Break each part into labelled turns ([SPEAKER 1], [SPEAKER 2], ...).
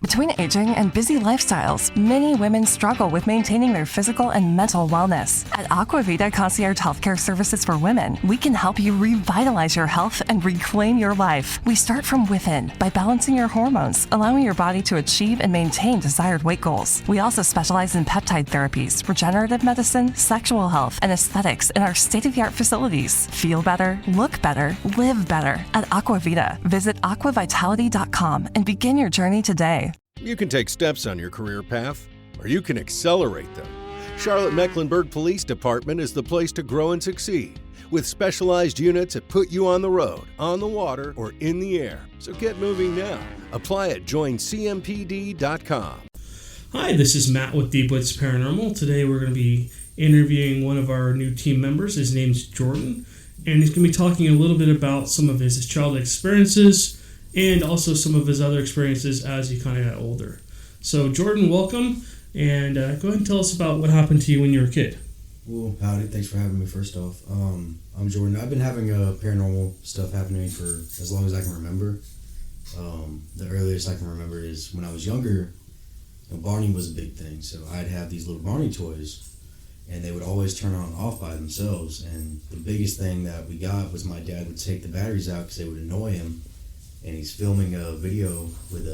[SPEAKER 1] Between aging and busy lifestyles, many women struggle with maintaining their physical and mental wellness. At Aquavita Concierge Healthcare Services for Women, we can help you revitalize your health and reclaim your life. We start from within by balancing your hormones, allowing your body to achieve and maintain desired weight goals. We also specialize in peptide therapies, regenerative medicine, sexual health, and aesthetics in our state-of-the-art facilities. Feel better, look better, live better at Aquavita. Visit aquavitality.com and begin your journey today.
[SPEAKER 2] You can take steps on your career path, or you can accelerate them. Charlotte-Mecklenburg Police Department is the place to grow and succeed, with specialized units that put you on the road, on the water, or in the air. So get moving now. Apply at joincmpd.com.
[SPEAKER 3] Hi, this is Matt with Deep Woods Paranormal. Today we're going to be interviewing one of our new team members. His name's Jordan, and he's going to be talking a little bit about some of his childhood experiences and also some of his other experiences as he kind of got older. So, Jordan, welcome, and go ahead and tell us about what happened to you when you were a kid.
[SPEAKER 4] Well, howdy. Thanks for having me, first off. I'm Jordan. I've been having paranormal stuff happen to me for as long as I can remember. The earliest I can remember is when I was younger, Barney was a big thing, so I'd have these little Barney toys, and they would always turn on and off by themselves, and the biggest thing that we got was my dad would take the batteries out because they would annoy him, and he's filming a video with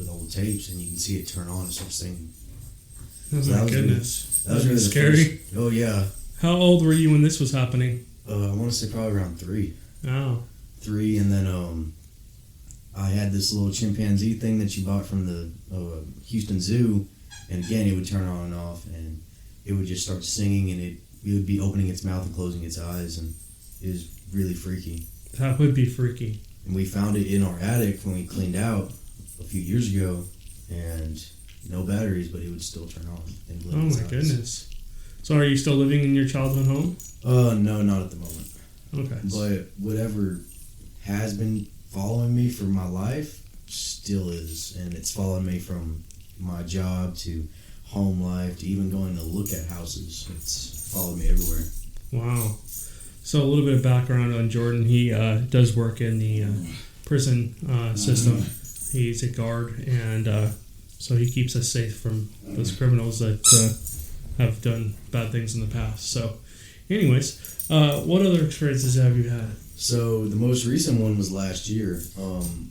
[SPEAKER 4] old tapes, and you can see it turn on and start singing.
[SPEAKER 3] Oh
[SPEAKER 4] so
[SPEAKER 3] my goodness.
[SPEAKER 4] That was really
[SPEAKER 3] scary.
[SPEAKER 4] Oh, yeah.
[SPEAKER 3] How old were you when this was happening?
[SPEAKER 4] I want to say probably around 3.
[SPEAKER 3] Oh.
[SPEAKER 4] 3, and then I had this little chimpanzee thing that you bought from the Houston Zoo, and again, it would turn on and off, and it would just start singing, and it would be opening its mouth and closing its eyes, and it was really freaky.
[SPEAKER 3] That would be freaky.
[SPEAKER 4] And we found it in our attic when we cleaned out a few years ago, and no batteries, but it would still turn on. And
[SPEAKER 3] oh my goodness. So are you still living in your childhood home?
[SPEAKER 4] No, not at the moment.
[SPEAKER 3] Okay.
[SPEAKER 4] But whatever has been following me for my life still is, and it's following me from my job to home life to even going to look at houses. It's followed me everywhere.
[SPEAKER 3] Wow. So a little bit of background on Jordan. He does work in the prison system. He's a guard, and so he keeps us safe from those criminals that have done bad things in the past. So anyways, what other experiences have you had?
[SPEAKER 4] So the most recent one was last year.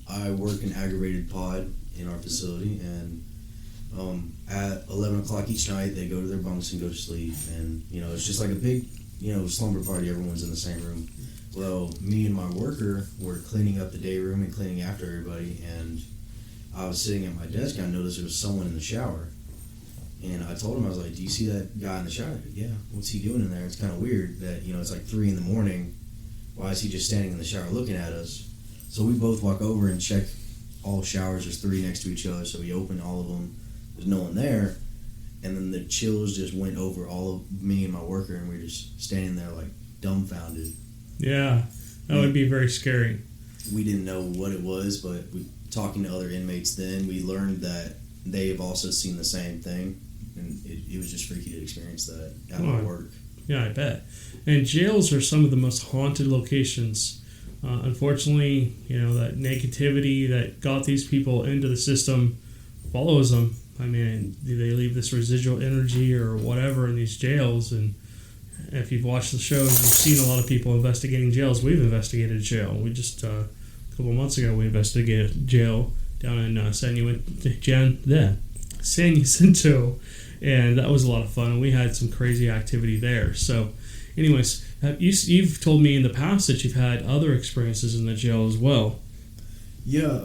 [SPEAKER 4] I work in aggravated pod in our facility, and at 11 o'clock each night, they go to their bunks and go to sleep. And, it's just like a big, slumber party. Everyone's in the same room. Well, me and my worker were cleaning up the day room and cleaning after everybody, and I was sitting at my desk, and I noticed there was someone in the shower. And I told him, I was like, do you see that guy in the shower? Said, yeah. What's he doing in there? It's kind of weird that, it's like 3 in the morning. Why is he just standing in the shower looking at us? So we both walk over and check all showers. There's 3 next to each other, so we open all of them. There's no one there. And then the chills just went over all of me and my worker, and we were just standing there like dumbfounded.
[SPEAKER 3] Yeah, that would be very scary.
[SPEAKER 4] We didn't know what it was, but talking to other inmates then, we learned that they have also seen the same thing, and it was just freaky to experience that at my work.
[SPEAKER 3] Yeah, I bet. And jails are some of the most haunted locations. Unfortunately, that negativity that got these people into the system follows them. I mean, they leave this residual energy or whatever in these jails, and if you've watched the shows, you've seen a lot of people investigating jails. We've investigated a jail. We just, a couple months ago, we investigated a jail down in San Jacinto, and that was a lot of fun, and we had some crazy activity there. So, anyways, you've told me in the past that you've had other experiences in the jail as well.
[SPEAKER 4] Yeah,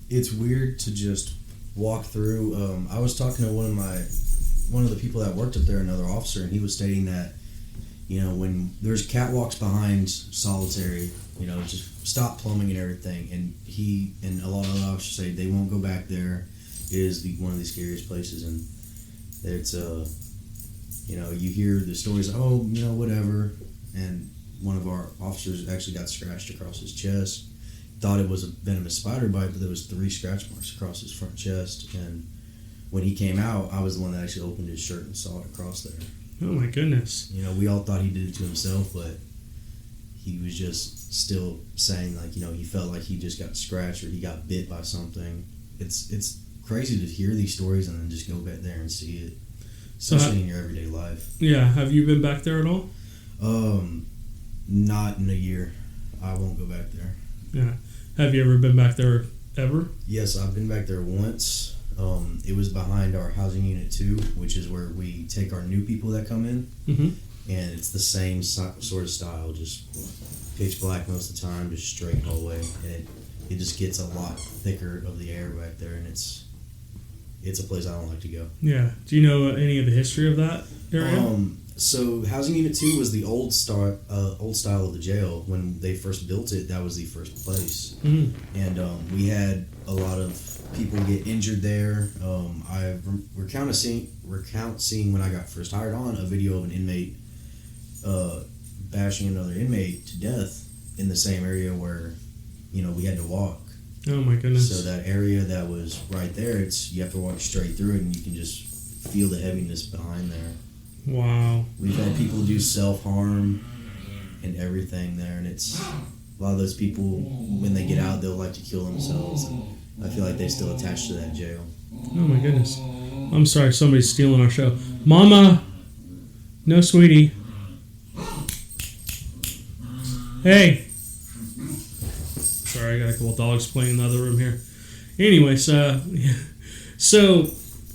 [SPEAKER 4] it's weird to just walk through. I was talking to one of the people that worked up there, another officer, and he was stating that, when there's catwalks behind solitary, just stop plumbing and everything, and he and a lot of other officers say they won't go back there. It is one of the scariest places, and it's you hear the stories, whatever, and one of our officers actually got scratched across his chest. Thought it was a venomous spider bite, but there was 3 scratch marks across his front chest, and when he came out, I was the one that actually opened his shirt and saw it across there.
[SPEAKER 3] Oh my goodness.
[SPEAKER 4] We all thought he did it to himself, but he was just still saying, like, he felt like he just got scratched or he got bit by something. It's crazy to hear these stories and then just go back there and see it,
[SPEAKER 3] So
[SPEAKER 4] especially in your everyday life.
[SPEAKER 3] Yeah, have you been back there at all?
[SPEAKER 4] Not in a year. I won't go back there.
[SPEAKER 3] Yeah. Have you ever been back there ever?
[SPEAKER 4] Yes, I've been back there once. It was behind our housing unit 2, which is where we take our new people that come in,
[SPEAKER 3] Mm-hmm.
[SPEAKER 4] and it's the same sort of style, just pitch black most of the time, just straight hallway, and it just gets a lot thicker of the air back there, and it's a place I don't like to go.
[SPEAKER 3] Yeah. Do you know any of the history of that area?
[SPEAKER 4] So housing unit 2 was the old style of the jail. When they first built it, that was the first place,
[SPEAKER 3] Mm-hmm.
[SPEAKER 4] and we had a lot of people get injured there. I recount seeing when I got first hired on a video of an inmate bashing another inmate to death in the same area where we had to walk.
[SPEAKER 3] Oh my goodness.
[SPEAKER 4] So that area that was right there, you have to walk straight through it, and you can just feel the heaviness behind there.
[SPEAKER 3] Wow.
[SPEAKER 4] We've had people do self-harm and everything there, and it's a lot of those people, when they get out, they'll like to kill themselves, and I feel like they're still attached to that jail.
[SPEAKER 3] Oh my goodness. I'm sorry, somebody's stealing our show. Mama! No, sweetie. Hey! Sorry, I got a couple dogs playing in the other room here. Anyways, so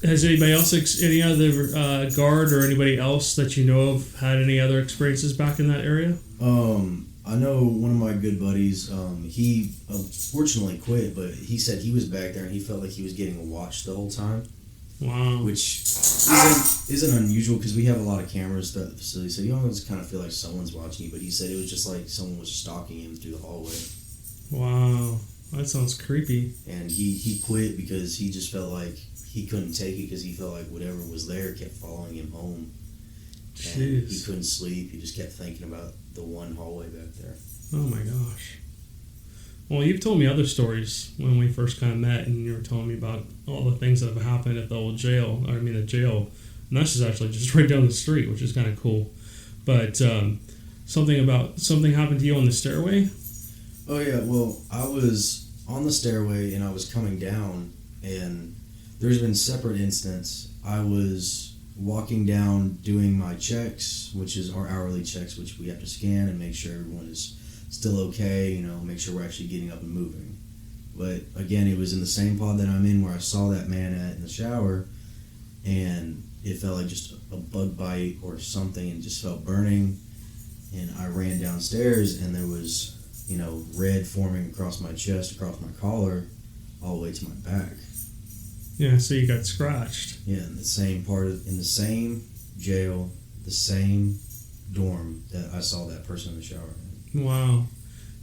[SPEAKER 3] has anybody else, any other guard or anybody else that you know of had any other experiences back in that area?
[SPEAKER 4] I know one of my good buddies, he unfortunately quit, but he said he was back there and he felt like he was getting watched the whole time.
[SPEAKER 3] Wow.
[SPEAKER 4] Which isn't unusual because we have a lot of cameras throughout the facility, so you always kind of feel like someone's watching you, but he said it was just like someone was stalking him through the hallway.
[SPEAKER 3] Wow. That sounds creepy.
[SPEAKER 4] And he quit because he just felt like he couldn't take it because he felt like whatever was there kept following him home. And
[SPEAKER 3] Jeez.
[SPEAKER 4] he couldn't sleep. He just kept thinking about the one hallway back there.
[SPEAKER 3] Oh my gosh. Well, you've told me other stories when we first kind of met, and you were telling me about all the things that have happened at the old jail. The jail. And that's just actually just right down the street, which is kind of cool. But something happened to you on the stairway?
[SPEAKER 4] Oh, yeah. Well, I was on the stairway, and I was coming down, and there's been separate incidents. I was walking down doing my checks, which is our hourly checks, which we have to scan and make sure everyone is still okay, make sure we're actually getting up and moving. But again, it was in the same pod that I'm in where I saw that man at in the shower, and it felt like just a bug bite or something, and just felt burning. And I ran downstairs, and there was, red forming across my chest, across my collar, all the way to my back.
[SPEAKER 3] Yeah, so you got scratched.
[SPEAKER 4] Yeah, in the same jail, the same dorm that I saw that person in the shower in.
[SPEAKER 3] Wow.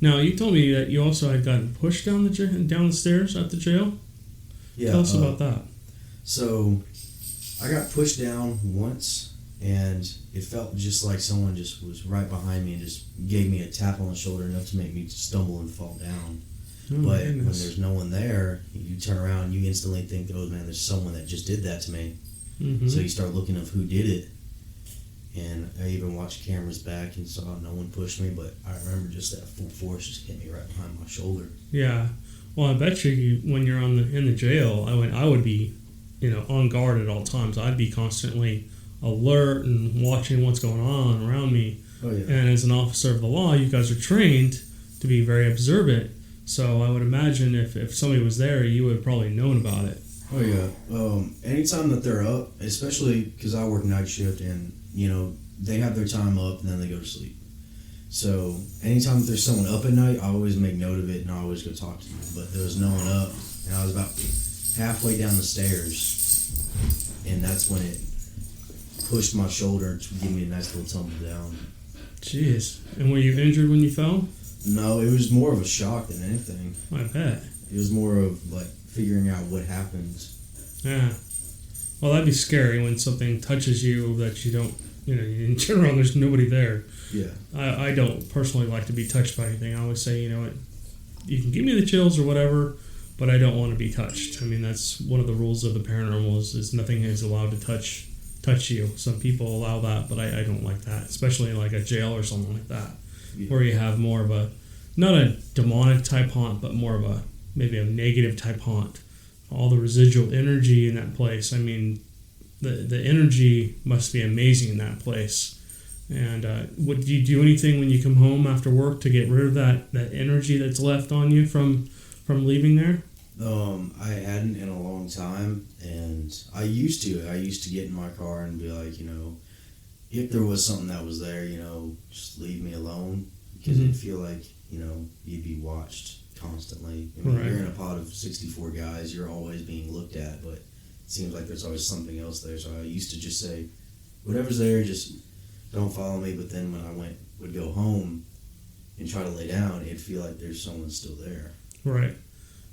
[SPEAKER 3] Now, you told me that you also had gotten pushed down the stairs at the jail.
[SPEAKER 4] Yeah.
[SPEAKER 3] Tell us about that.
[SPEAKER 4] So, I got pushed down once, and it felt just like someone just was right behind me and just gave me a tap on the shoulder enough to make me stumble and fall down.
[SPEAKER 3] Oh,
[SPEAKER 4] But
[SPEAKER 3] goodness.
[SPEAKER 4] when there's no one there, you turn around and you instantly think, oh man, there's someone that just did that to me.
[SPEAKER 3] Mm-hmm.
[SPEAKER 4] So you start looking of who did it. And I even watched cameras back and saw no one pushed me, but I remember just that full force just hit me right behind my shoulder.
[SPEAKER 3] Yeah. Well, I bet you when you're in the jail, I would be, on guard at all times. I'd be constantly alert and watching what's going on around me.
[SPEAKER 4] Oh yeah.
[SPEAKER 3] And as an officer of the law, you guys are trained to be very observant. So I would imagine if somebody was there, you would have probably known about it.
[SPEAKER 4] Oh yeah. Anytime that they're up, especially because I work night shift, and they have their time up and then they go to sleep. So anytime that there's someone up at night, I always make note of it and I always go talk to them. But there was no one up, and I was about halfway down the stairs, and that's when it pushed my shoulder to give me a nice little tumble down.
[SPEAKER 3] Jeez. And were you injured when you fell?
[SPEAKER 4] No, it was more of a shock than anything.
[SPEAKER 3] I bet.
[SPEAKER 4] It was more of like figuring out what happened.
[SPEAKER 3] Yeah. Well, that'd be scary when something touches you that you don't, in general, there's nobody there.
[SPEAKER 4] Yeah.
[SPEAKER 3] I don't personally like to be touched by anything. I always say, you can give me the chills or whatever, but I don't want to be touched. That's one of the rules of the paranormal is nothing is allowed to touch you. Some people allow that, but I don't like that, especially in like a jail or something like that, where you have more of not a demonic type haunt, but more of maybe a negative type haunt. all the residual energy in that place. I mean, the energy must be amazing in that place. And do you do anything when you come home after work to get rid of that energy that's left on you from leaving there?
[SPEAKER 4] I hadn't in a long time, and I used to get in my car and be like, if there was something that was there, just leave me alone, because it'd feel like, you'd be watched constantly. I mean,
[SPEAKER 3] Right.
[SPEAKER 4] You're in a pod of 64 guys, you're always being looked at, but it seems like there's always something else there. So I used to just say, whatever's there, just don't follow me. But then when I would go home and try to lay down, it'd feel like there's someone still there.
[SPEAKER 3] Right.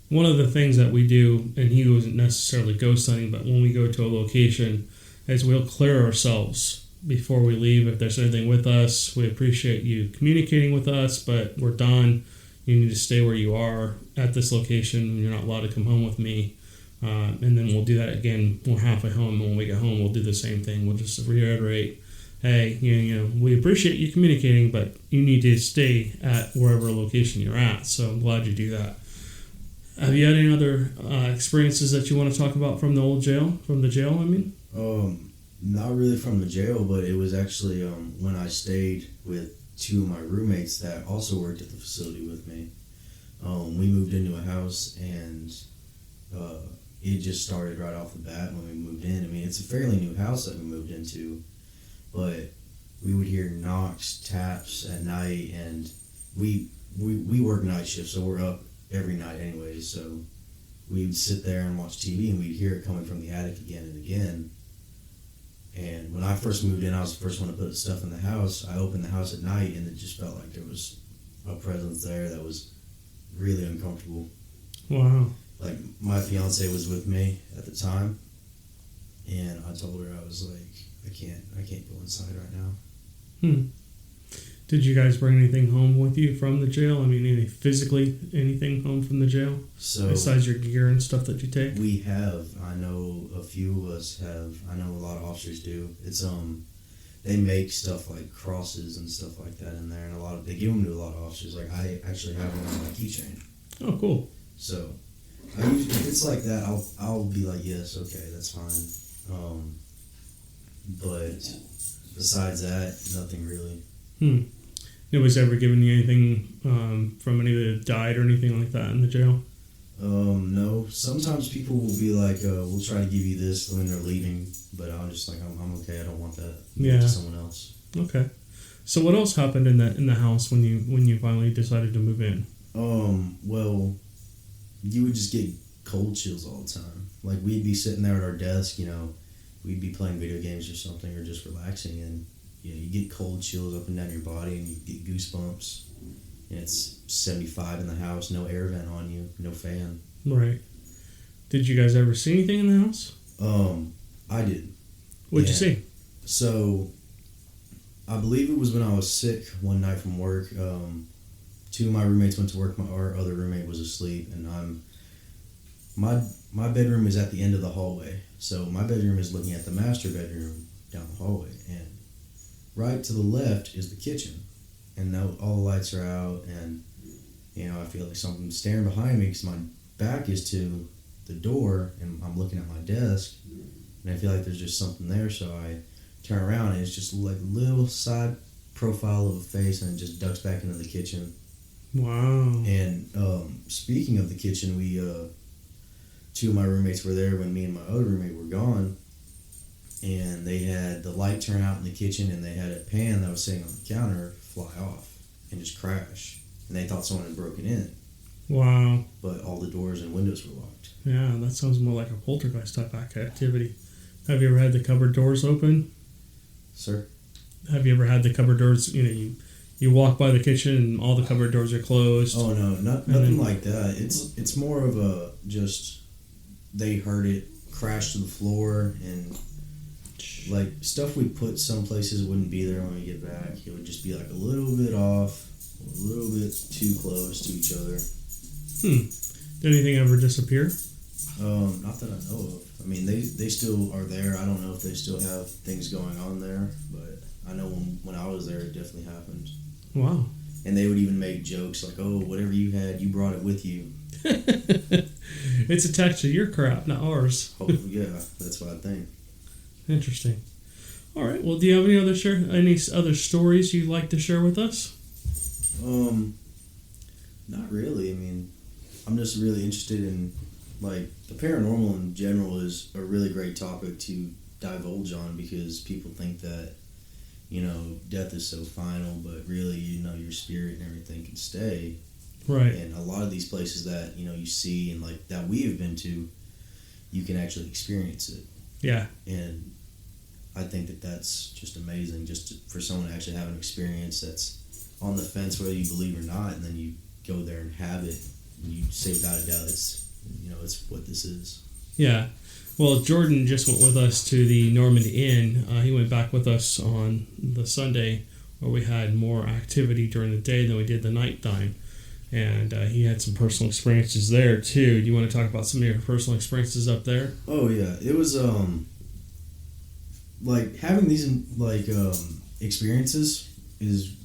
[SPEAKER 3] One of the things that we do, and he wasn't necessarily ghost hunting, but when we go to a location, is we'll clear ourselves before we leave. If there's anything with us, we appreciate you communicating with us, but we're done. You need to stay where you are at this location. You're not allowed to come home with me. And then we'll do that again. We're halfway home, and when we get home, we'll do the same thing. We'll just reiterate, hey, we appreciate you communicating, but you need to stay at wherever location you're at. So I'm glad you do that. Have you had any other experiences that you want to talk about from the old jail? From the jail, I mean?
[SPEAKER 4] Not really from the jail, but it was actually when I stayed with two of my roommates that also worked at the facility with me. We moved into a house, and it just started right off the bat when we moved in. I mean, it's a fairly new house that we moved into, but we would hear knocks, taps at night, and we work night shift, so we're up every night anyways, so we would sit there and watch TV, and we'd hear it coming from the attic again and again. And when I first moved in, I was the first one to put stuff in the house. I opened the house at night, and it just felt like there was a presence there that was really uncomfortable.
[SPEAKER 3] Wow.
[SPEAKER 4] Like, my fiance was with me at the time, and I told her, I was like, I can't go inside right now.
[SPEAKER 3] Did you guys bring anything home with you from the jail? I mean, anything home from the jail?
[SPEAKER 4] So
[SPEAKER 3] besides your gear and stuff that you take?
[SPEAKER 4] we have. I know a few of us have. I know a lot of officers do. It's they make stuff like crosses and stuff like that in there, and they give them to a lot of officers. Like, I actually have one on my keychain.
[SPEAKER 3] Oh, cool.
[SPEAKER 4] So if it's like that, I'll be like, yes, okay, that's fine. But besides that, nothing really.
[SPEAKER 3] Nobody's ever given you anything from anybody that died or anything like that in the jail?
[SPEAKER 4] No. Sometimes people will be like, we'll try to give you this when they're leaving, but I'm just like, I'm okay, I don't want that. Give it to someone else.
[SPEAKER 3] Okay. So what else happened in the house when you finally decided to move in?
[SPEAKER 4] Well, you would just get cold chills all the time. Like, we'd be sitting there at our desk, we'd be playing video games or something, or just relaxing, and you get cold chills up and down your body, and you get goosebumps. And it's 75 in the house, no air vent on you, no fan.
[SPEAKER 3] Right. Did you guys ever see anything in the house?
[SPEAKER 4] I did.
[SPEAKER 3] What'd you see?
[SPEAKER 4] So, I believe it was when I was sick one night from work. Two of my roommates went to work. Our other roommate was asleep, and my bedroom is at the end of the hallway. So my bedroom is looking at the master bedroom down the hallway, and right to the left is the kitchen, and all the lights are out, and I feel like something's staring behind me because my back is to the door, and I'm looking at my desk, and I feel like there's just something there. So I turn around, and it's just like a little side profile of a face, and it just ducks back into the kitchen.
[SPEAKER 3] Wow.
[SPEAKER 4] And speaking of the kitchen, we two of my roommates were there when me and my other roommate were gone, and they had the light turn out in the kitchen, and they had a pan that was sitting on the counter fly off and just crash, and they thought someone had broken in.
[SPEAKER 3] Wow.
[SPEAKER 4] But all the doors and windows were locked.
[SPEAKER 3] Yeah, that sounds more like a poltergeist type activity. Have you ever had the cupboard doors open?
[SPEAKER 4] Sir?
[SPEAKER 3] Have you ever had the cupboard doors, you walk by the kitchen and all the cupboard doors are closed?
[SPEAKER 4] Oh, no, nothing like that. It's more of a just, they heard it crash to the floor, and like stuff we put some places wouldn't be there when we get back. It would just be like a little bit off, a little bit too close to each other.
[SPEAKER 3] Did anything ever disappear?
[SPEAKER 4] Not that I know of. I mean, they still are there. I don't know if they still have things going on there, but I know when I was there, it definitely happened.
[SPEAKER 3] Wow.
[SPEAKER 4] And they would even make jokes like, oh, whatever you had, you brought it with you.
[SPEAKER 3] It's attached to your crap, not ours.
[SPEAKER 4] Oh, yeah, that's what I think.
[SPEAKER 3] Interesting. All right. Well, do you have any other stories you'd like to share with us?
[SPEAKER 4] Not really. I mean, I'm just really interested in, like, the paranormal in general is a really great topic to divulge on, because people think that, you know, death is so final, but really, you know, your spirit and everything can stay.
[SPEAKER 3] Right.
[SPEAKER 4] And a lot of these places that, you know, you see and, like, that we have been to, you can actually experience it.
[SPEAKER 3] Yeah.
[SPEAKER 4] And I think that that's just amazing, for someone to actually have an experience that's on the fence whether you believe or not, and then you go there and have it, and you say without a doubt it's what this is.
[SPEAKER 3] Yeah. Well, Jordan just went with us to the Norman Inn. He went back with us on the Sunday, where we had more activity during the day than we did the nighttime. And he had some personal experiences there, too. Do you want to talk about some of your personal experiences up there?
[SPEAKER 4] Oh, yeah. It was, like, having these, like, experiences is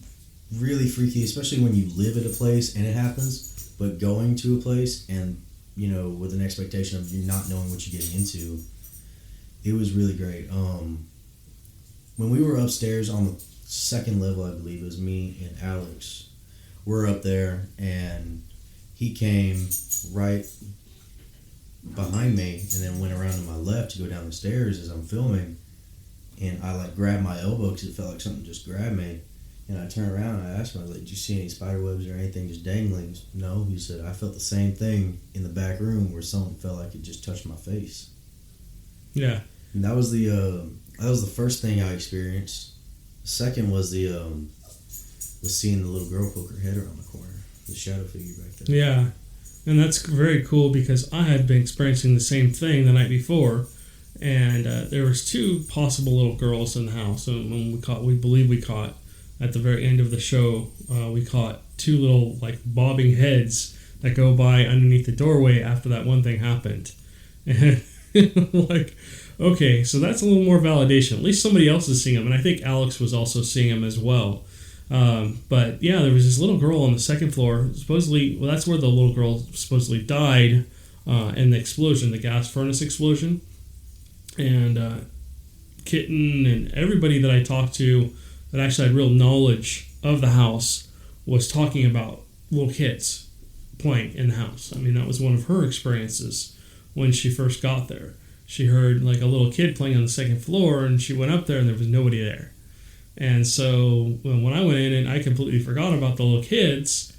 [SPEAKER 4] really freaky, especially when you live at a place and it happens, but going to a place and, you know, with an expectation of you not knowing what you're getting into, it was really great. When we were upstairs on the second level, I believe it was me and Alex, we're up there, and he came right behind me and then went around to my left to go down the stairs as I'm filming, and I, like, grabbed my elbow because it felt like something just grabbed me. And I turned around and I asked him, I was like, did you see any spider webs or anything just dangling? No. He said, I felt the same thing in the back room where something felt like it just touched my face.
[SPEAKER 3] Yeah.
[SPEAKER 4] And that was the first thing I experienced. The second was seeing the little girl poke her head around the corner, the shadow figure back there.
[SPEAKER 3] Yeah. And that's very cool, because I had been experiencing the same thing the night before. And there was two possible little girls in the house. And when we believe we caught, at the very end of the show, we caught two little, like, bobbing heads that go by underneath the doorway after that one thing happened. And, like, okay, so that's a little more validation. At least somebody else is seeing them. And I think Alex was also seeing them as well. But, yeah, there was this little girl on the second floor. Supposedly, well, that's where the little girl supposedly died in the explosion, the gas furnace explosion. And Kitten and everybody that I talked to that actually had real knowledge of the house was talking about little kids playing in the house. I mean, that was one of her experiences when she first got there. She heard, like, a little kid playing on the second floor, and she went up there and there was nobody there. And so when I went in, and I completely forgot about the little kids,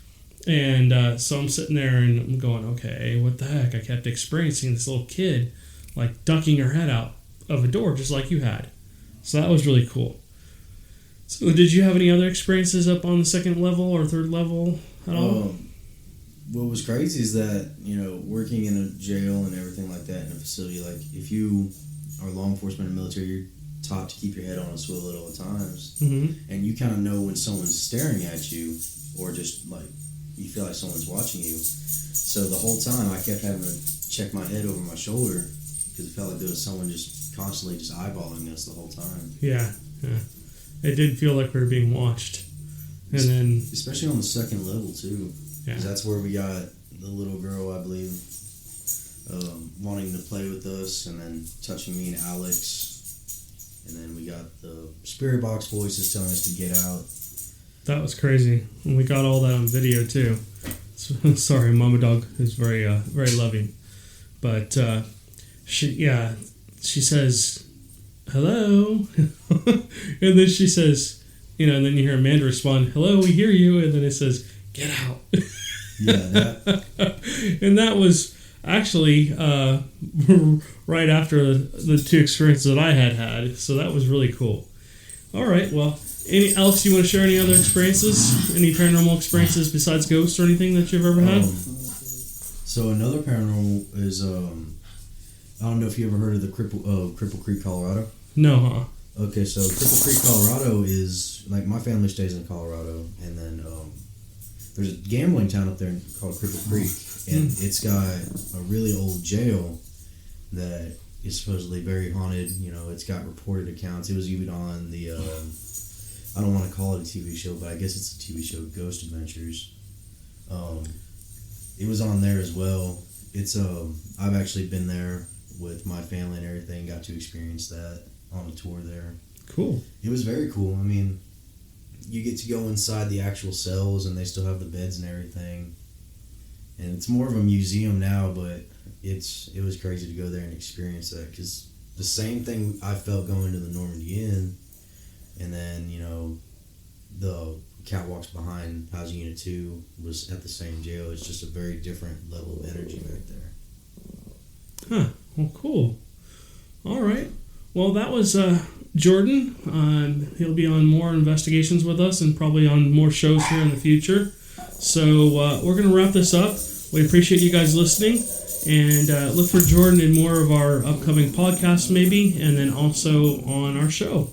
[SPEAKER 3] and so I'm sitting there and I'm going, okay, what the heck? I kept experiencing this little kid, like, ducking her head out of a door just like you had. So that was really cool. So did you have any other experiences up on the second level or third level at all?
[SPEAKER 4] What was crazy is that, you know, working in a jail and everything like that in a facility, like, if you are law enforcement and military, you're taught to keep your head on a swivel at all times.
[SPEAKER 3] Mm-hmm.
[SPEAKER 4] And you kind of know when someone's staring at you, or just, like, you feel like someone's watching you. So the whole time I kept having to check my head over my shoulder, because it felt like there was someone just constantly just eyeballing us the whole time.
[SPEAKER 3] Yeah. It did feel like we were being watched. And then,
[SPEAKER 4] especially on the second level, too.
[SPEAKER 3] Yeah.
[SPEAKER 4] Because that's where we got the little girl, I believe, wanting to play with us, and then touching me and Alex. And then we got the spirit box voices telling us to get out. That
[SPEAKER 3] was crazy. And we got all that on video, too. So, sorry, Mama Dog is very, very loving. But, she says, hello. And then she says, you know, and then you hear Amanda respond, hello, we hear you. And then it says, get out.
[SPEAKER 4] Yeah.
[SPEAKER 3] And that was actually right after the two experiences that I had. So that was really cool. All right. Well, Alex, you want to share any other experiences? Any paranormal experiences besides ghosts or anything that you've ever had?
[SPEAKER 4] So another paranormal is, I don't know if you ever heard of the Cripple Creek, Colorado.
[SPEAKER 3] No, huh?
[SPEAKER 4] Okay, so Cripple Creek, Colorado is, like, my family stays in Colorado, and then there's a gambling town up there called Cripple Creek, and it's got a really old jail that is supposedly very haunted. You know, it's got reported accounts. It was even on the, I don't want to call it a TV show, but I guess it's a TV show, Ghost Adventures. it was on there as well. It's I've actually been there with my family and everything. Got to experience that on a tour there.
[SPEAKER 3] Cool.
[SPEAKER 4] It was very cool. I mean, you get to go inside the actual cells, and they still have the beds and everything. And it's more of a museum now, but it was crazy to go there and experience that, because the same thing I felt going to the Normandy Inn, and then, you know, the catwalks behind Housing Unit 2 was at the same jail. It's just a very different level of energy back there.
[SPEAKER 3] Huh. Well, cool. All right. Well, that was Jordan. He'll be on more investigations with us and probably on more shows here in the future. So we're going to wrap this up. We appreciate you guys listening, and look for Jordan in more of our upcoming podcasts maybe, and then also on our show.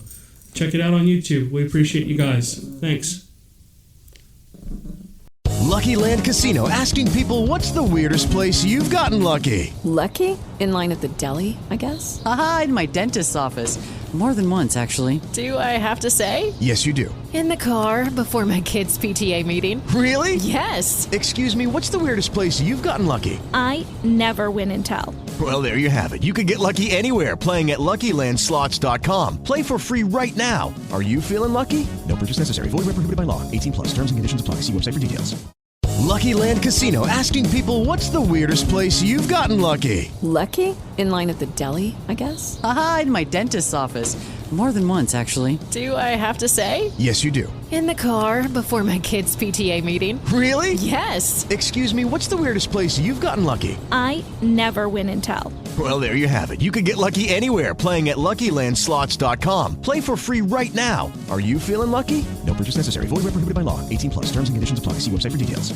[SPEAKER 3] Check it out on YouTube. We appreciate you guys. Thanks.
[SPEAKER 5] Lucky Land Casino, asking people, what's the weirdest place you've gotten lucky?
[SPEAKER 6] Lucky? In line at the deli, I guess?
[SPEAKER 7] Aha, in my dentist's office. More than once, actually.
[SPEAKER 6] Do I have to say?
[SPEAKER 5] Yes, you do.
[SPEAKER 6] In the car before my kids' PTA meeting.
[SPEAKER 5] Really?
[SPEAKER 6] Yes.
[SPEAKER 5] Excuse me, what's the weirdest place you've gotten lucky?
[SPEAKER 8] I never win and tell.
[SPEAKER 5] Well, there you have it. You can get lucky anywhere, playing at LuckyLandSlots.com. Play for free right now. Are you feeling lucky? No purchase necessary. Void where prohibited by law. 18+. Terms and conditions apply. See website for details. Lucky Land Casino, asking people, what's the weirdest place you've gotten lucky?
[SPEAKER 6] Lucky? In line at the deli, I guess?
[SPEAKER 7] Aha, in my dentist's office. More than once, actually.
[SPEAKER 6] Do I have to say?
[SPEAKER 5] Yes, you do.
[SPEAKER 6] In the car before my kids' PTA meeting.
[SPEAKER 5] Really?
[SPEAKER 6] Yes.
[SPEAKER 5] Excuse me, what's the weirdest place you've gotten lucky?
[SPEAKER 8] I never win and tell.
[SPEAKER 5] Well, there you have it. You can get lucky anywhere, playing at LuckyLandSlots.com. Play for free right now. Are you feeling lucky? No purchase necessary. Void where prohibited by law. 18+. Terms and conditions apply. See website for details.